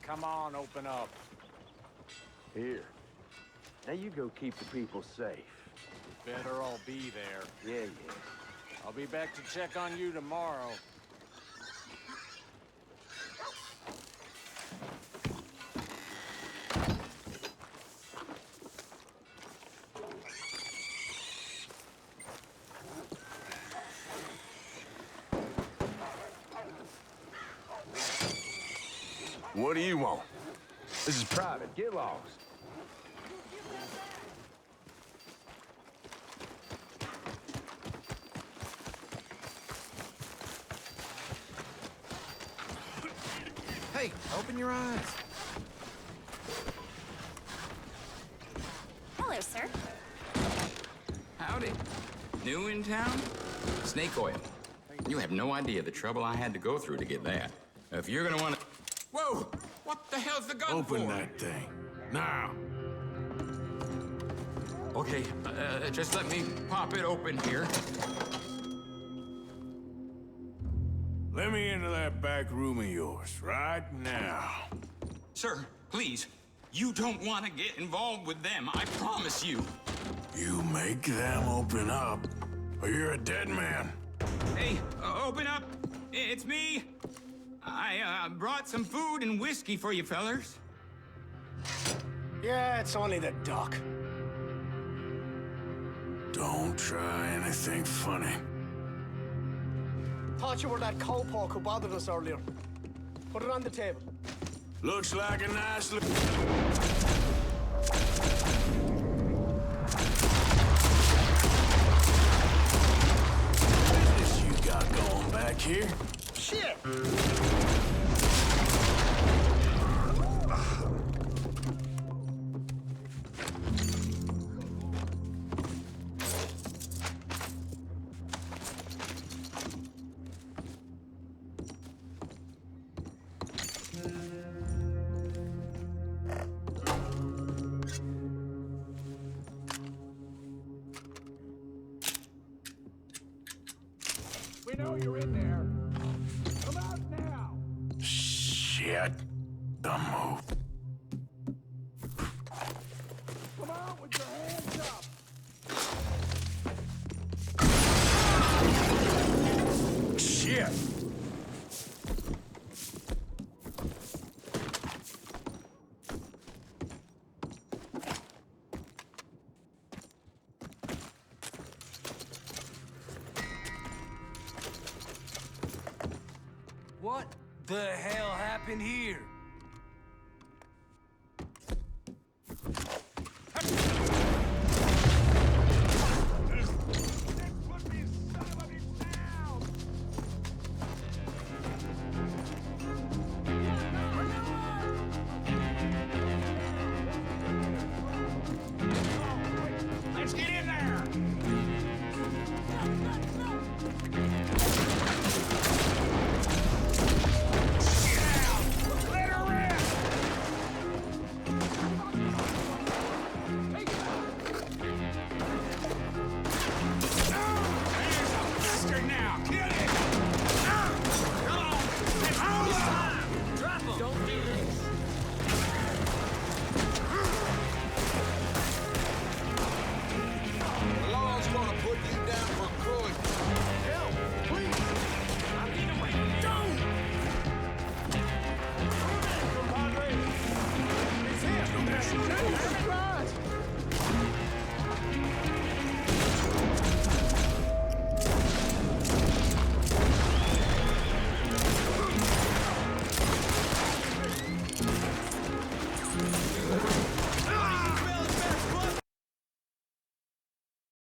come on, open up. Here. Now you go keep the people safe. Better I'll be there. Yeah. I'll be back to check on you tomorrow. What do you want? This is private. Get lost. Hey, open your eyes. Hello, sir. Howdy. New in town? Snake oil. You have no idea the trouble I had to go through to get that. If you're gonna want to... Whoa! What the hell's the gun for? Open that thing. Now. Okay, just let me pop it open here. Let me into that back room of yours right now. Sir, please. You don't want to get involved with them, I promise you. You make them open up, or you're a dead man. Hey, open up. It's me. I brought some food and whiskey for you fellers. Yeah, it's only the doc. Don't try anything funny. Thought you were that cowpoke who bothered us earlier. Put it on the table. Looks like a nice look. Business you got going back here? Shit! We know you're in there. Come out now. Shit. Don't move. Come out with your hands up. Shit. What the hell happened here? Let's get in there. Shoot it!